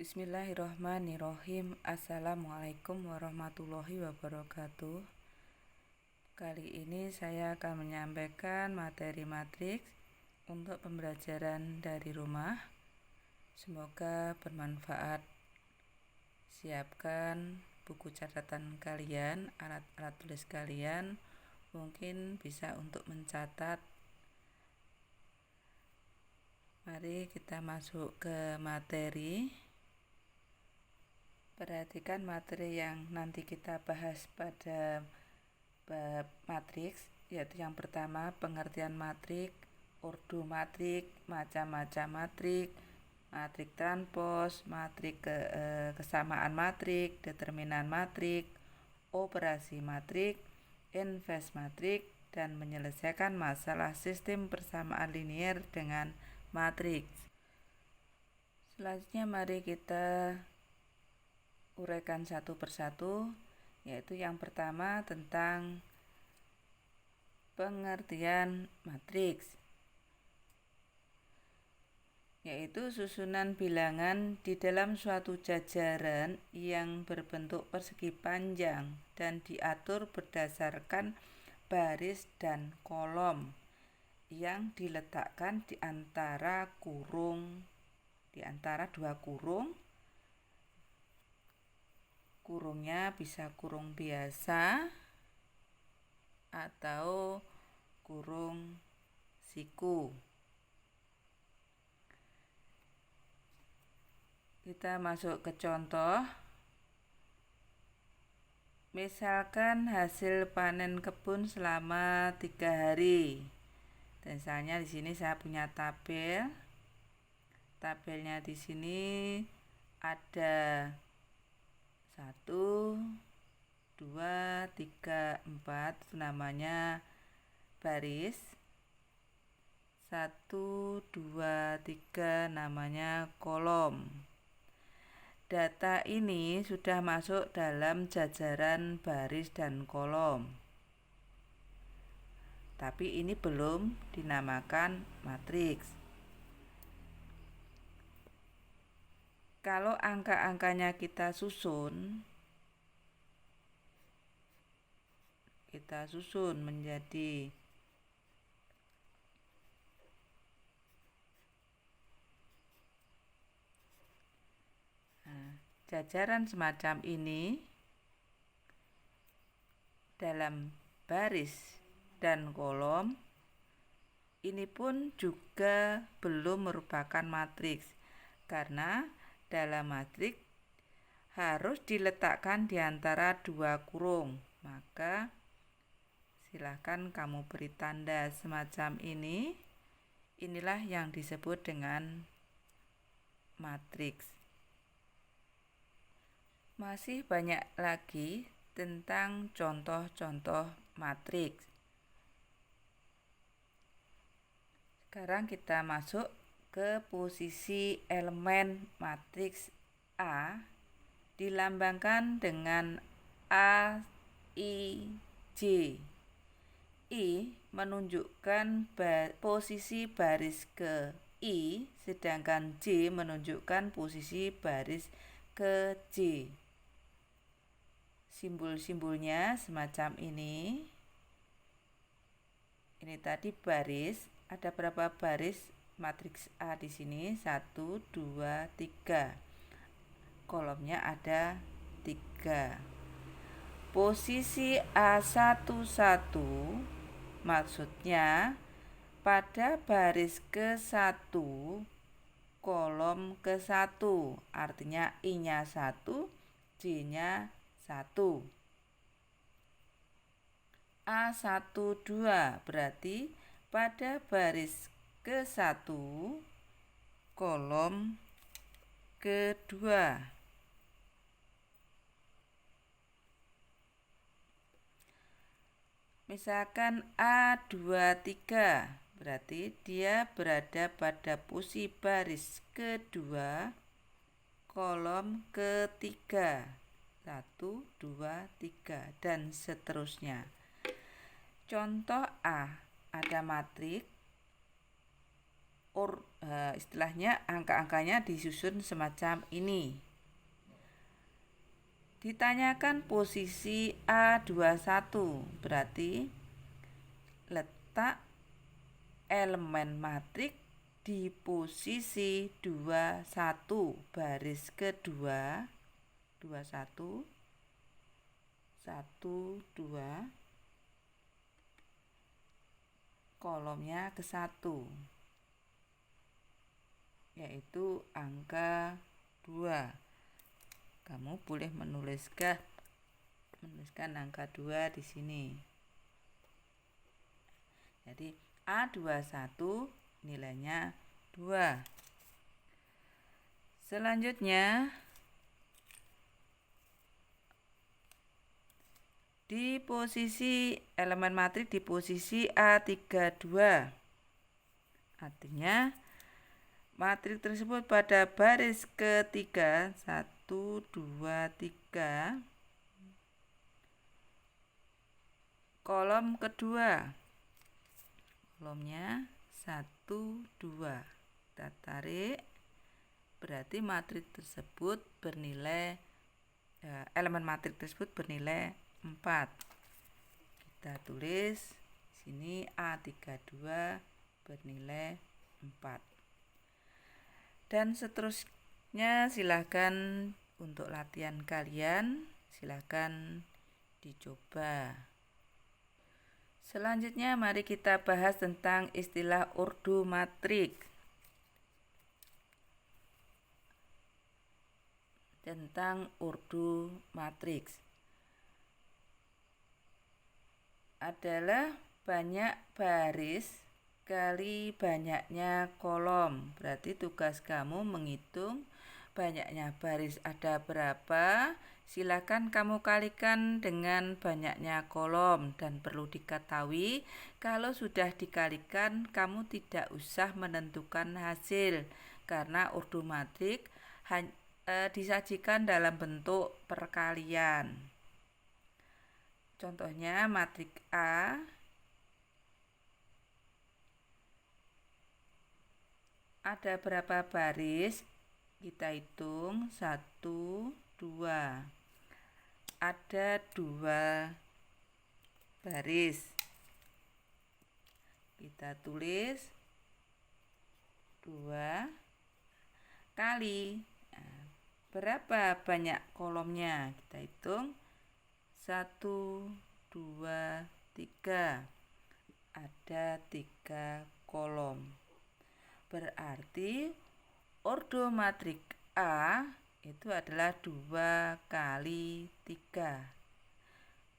Bismillahirrohmanirrohim. Assalamualaikum warahmatullahi wabarakatuh. Kali ini saya akan menyampaikan materi matriks untuk pembelajaran dari rumah. Semoga bermanfaat. Siapkan buku catatan kalian, alat-alat tulis kalian, mungkin bisa untuk mencatat. Mari kita masuk ke materi. Perhatikan materi yang nanti kita bahas pada bab matriks, yaitu yang pertama pengertian matrik, ordo matrik, macam-macam matrik, matrik transpos, matrik kesamaan matrik, determinan matrik, operasi matrik, inverse matrik, dan menyelesaikan masalah sistem persamaan linier dengan matriks. Selanjutnya mari kita uraikan satu persatu, yaitu yang pertama tentang pengertian matriks, yaitu susunan bilangan di dalam suatu jajaran yang berbentuk persegi panjang dan diatur berdasarkan baris dan kolom yang diletakkan di antara dua kurung. Kurungnya bisa kurung biasa atau kurung siku. Kita masuk ke contoh. Misalkan hasil panen kebun selama 3 hari. Dan misalnya di sini saya punya tabel. Tabelnya di sini ada 1, 2, 3, 4, itu namanya baris. 1, 2, 3 namanya kolom. Data ini sudah masuk dalam jajaran baris dan kolom, tapi ini belum dinamakan matriks. Kalau angka-angkanya kita susun menjadi jajaran semacam ini dalam baris dan kolom, ini pun juga belum merupakan matriks, karena dalam matriks harus diletakkan di antara dua kurung. Maka silakan kamu beri tanda semacam ini. Inilah yang disebut dengan matriks. Masih banyak lagi tentang contoh-contoh matriks. Sekarang kita masuk ke posisi elemen matriks A, dilambangkan dengan A, I, J. I menunjukkan posisi baris ke I, sedangkan J menunjukkan posisi baris ke J. Simbol-simbolnya semacam ini. Ini tadi baris. Ada berapa baris matriks A di sini? 1, 2, 3. Kolomnya ada 3. Posisi A11 maksudnya pada baris ke-1, kolom ke-1. Artinya I-nya 1, J-nya 1. A12 berarti pada baris ke-1, kolom ke-2. Misalkan A23 berarti dia berada pada posisi baris ke-2, kolom ke-3. 1, 2, 3 dan seterusnya. Contoh A, ada matriks istilahnya angka-angkanya disusun semacam ini. Ditanyakan posisi A21, berarti letak elemen matrik di posisi 21 baris kedua, 21 1 2, kolomnya ke 1, yaitu angka 2. Kamu boleh menuliskan angka 2 di sini. Jadi A21 nilainya 2. Selanjutnya di posisi elemen matrik di posisi A32. Artinya matrik tersebut pada baris ketiga 1 2 3, kolom kedua, kolomnya 1 2. Kita tarik, berarti matrik tersebut bernilai elemen matrik tersebut bernilai 4. Kita tulis sini A32 bernilai 4. Dan seterusnya silahkan untuk latihan kalian, silahkan dicoba. Selanjutnya mari kita bahas tentang istilah ordo matrik. Tentang ordo matriks adalah banyak baris kali banyaknya kolom. Berarti tugas kamu menghitung banyaknya baris ada berapa. Silakan kamu kalikan dengan banyaknya kolom, dan perlu diketahui kalau sudah dikalikan kamu tidak usah menentukan hasil karena ordo matrik disajikan dalam bentuk perkalian. Contohnya matrik A ada berapa baris? Kita hitung 1 2. Ada 2 baris. Kita tulis 2 kali berapa banyak kolomnya? Kita hitung 1 2 3. Ada 3 kolom. Berarti ordo matrik A itu adalah 2 kali 3.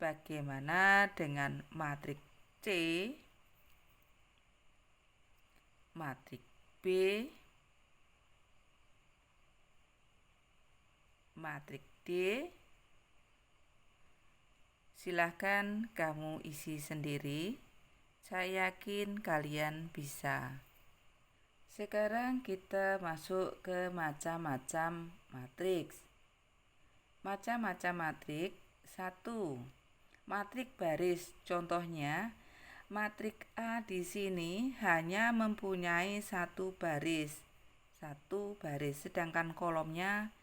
Bagaimana dengan matrik C, matrik B, matrik D? Silahkan kamu isi sendiri. Saya yakin kalian bisa. Sekarang kita masuk ke macam-macam matriks. Macam-macam matrik. 1. Matrik baris. Contohnya, matrik A di sini hanya mempunyai 1 baris. 1 baris, sedangkan kolomnya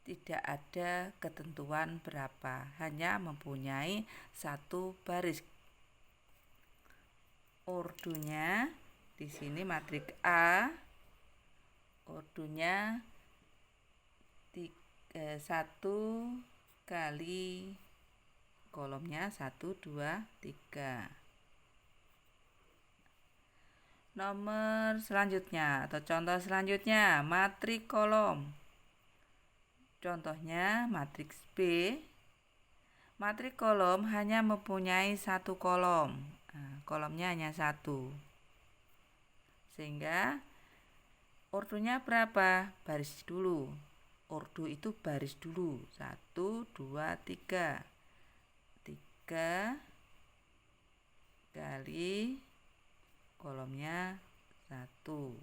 tidak ada ketentuan berapa, hanya mempunyai 1 baris. Ordonya di sini matrik A, ordonya 1 kali kolomnya 1 2 3. Nomor selanjutnya atau contoh selanjutnya matrik kolom. Contohnya matriks B. Matrik kolom hanya mempunyai 1 kolom. Kolomnya hanya 1. Sehingga ordonya berapa? Baris dulu. Ordo itu baris dulu. 1 2 3. 3 kali kolomnya 1.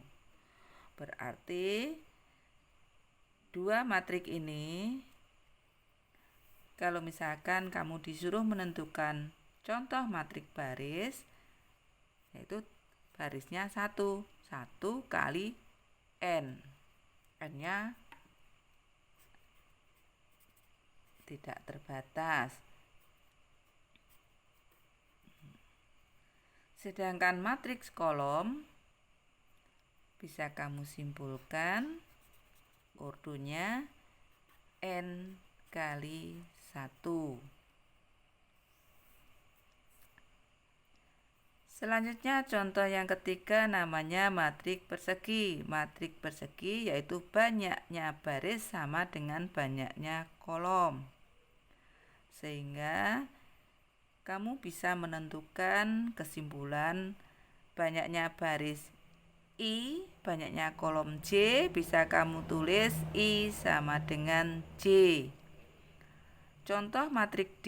Berarti 2 matrik ini, kalau misalkan kamu disuruh menentukan contoh matrik baris, yaitu barisnya 1 1 kali N. N-nya tidak terbatas. Sedangkan matriks kolom bisa kamu simpulkan ordonya N kali 1. Selanjutnya contoh yang ketiga namanya matrik persegi. Matrik persegi yaitu banyaknya baris sama dengan banyaknya kolom. Sehingga kamu bisa menentukan kesimpulan banyaknya baris I, banyaknya kolom J, bisa kamu tulis I sama dengan J. Contoh matrik D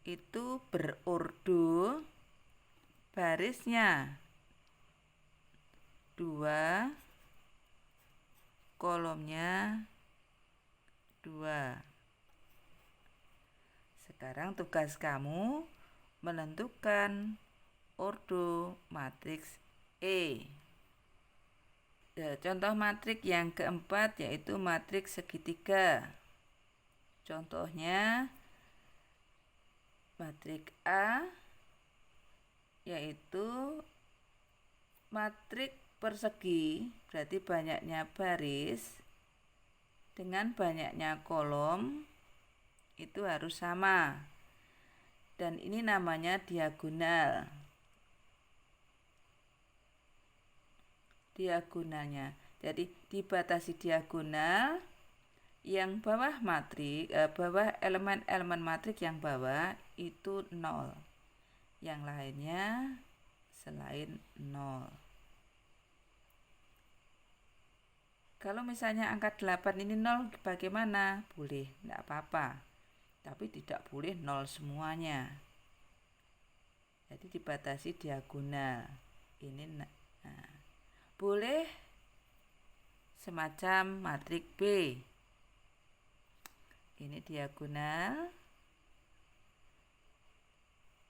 itu berordo barisnya 2, kolomnya 2. Sekarang tugas kamu menentukan ordo matriks E. Contoh matrik yang keempat yaitu matriks segitiga. Contohnya matrik A yaitu matrik persegi, berarti banyaknya baris dengan banyaknya kolom itu harus sama. Dan ini namanya diagonal. Diagonalnya. Jadi dibatasi diagonal yang bawah matrik, bawah elemen-elemen matrik yang bawah itu 0. Yang lainnya selain 0. Kalau misalnya angka 8 ini 0 bagaimana? Boleh, tidak apa-apa. Tapi tidak boleh 0 semuanya. Jadi dibatasi diagonal. Ini boleh semacam matrik B. Ini diagonal.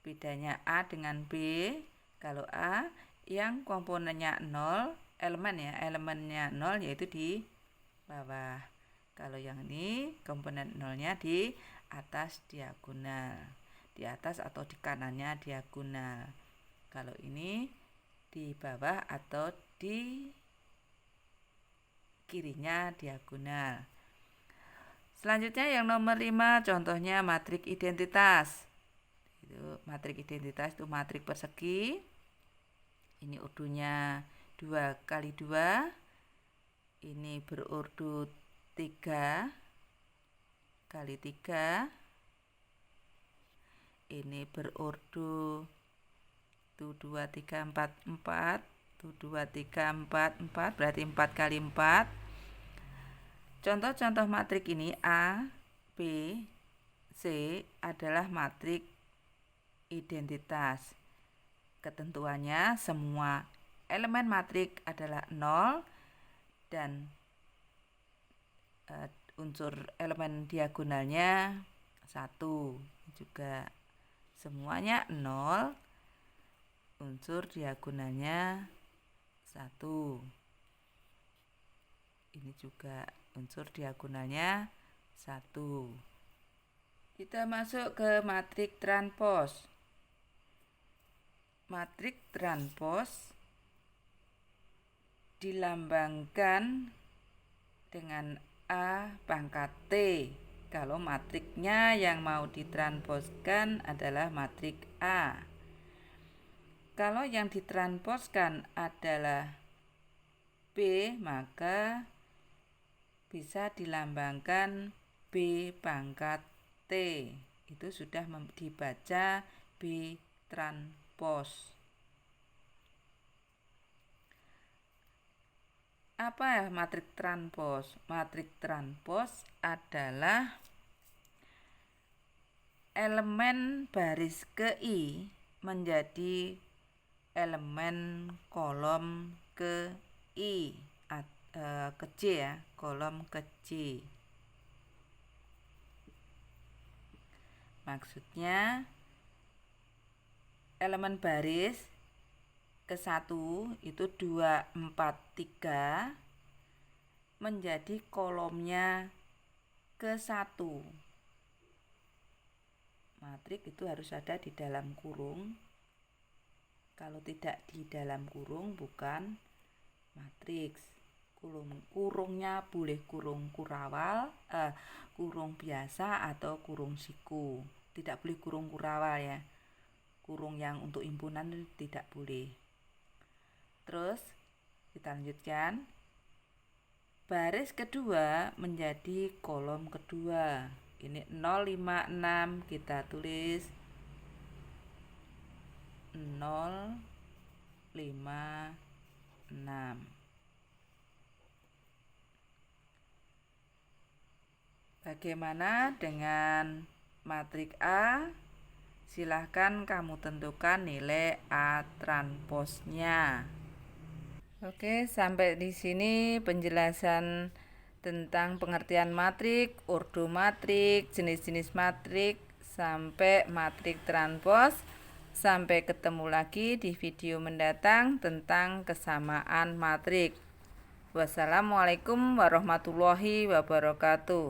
Bedanya A dengan B. Kalau A yang komponennya 0, elemennya 0 yaitu di bawah. Kalau yang ini komponen 0-nya di atas diagonal. Di atas atau di kanannya diagonal. Kalau ini di bawah atau di kirinya diagonal. Selanjutnya yang nomor 5 contohnya matrik identitas. Matrik identitas itu matrik persegi. Ini ordonya 2 kali 2. Ini berordo 3 kali 3. Ini berordo 1, 2, 3, 4, 4. 1, 2, 3, 4, 4. Berarti 4 kali 4. Contoh-contoh matrik ini A, B, C adalah matrik identitas. Ketentuannya semua elemen matrik adalah 0 dan unsur elemen diagonalnya 1. Juga semuanya 0, unsur diagonalnya 1. Ini juga unsur diagonalnya 1. Kita masuk ke matrik transpos. Matrik transpos dilambangkan dengan A pangkat T. Kalau matriknya yang mau ditransposkan adalah matrik A. Kalau yang ditransposkan adalah B, maka bisa dilambangkan B pangkat T. Itu sudah dibaca B transpos. Apa ya matrik transpos? Matrik transpos adalah elemen baris ke I menjadi elemen kolom ke I, ke J ya, kolom ke J. Maksudnya elemen baris ke 1 itu 2, 4, 3 menjadi kolomnya ke 1. Matrik itu harus ada di dalam kurung. Kalau tidak di dalam kurung bukan matriks. Kurungnya boleh kurung kurawal, kurung biasa atau kurung siku. Tidak boleh kurung kurawal ya. Kurung yang untuk himpunan tidak boleh. Terus kita lanjutkan. Baris kedua menjadi kolom kedua. Ini 056 kita tulis 056. Bagaimana dengan matrik A? Silahkan kamu tentukan nilai A transposnya. Oke, sampai di sini penjelasan tentang pengertian matrik, ordo matrik, jenis-jenis matrik, sampai matrik transpos. Sampai ketemu lagi di video mendatang tentang kesamaan matrik. Wassalamualaikum warahmatullahi wabarakatuh.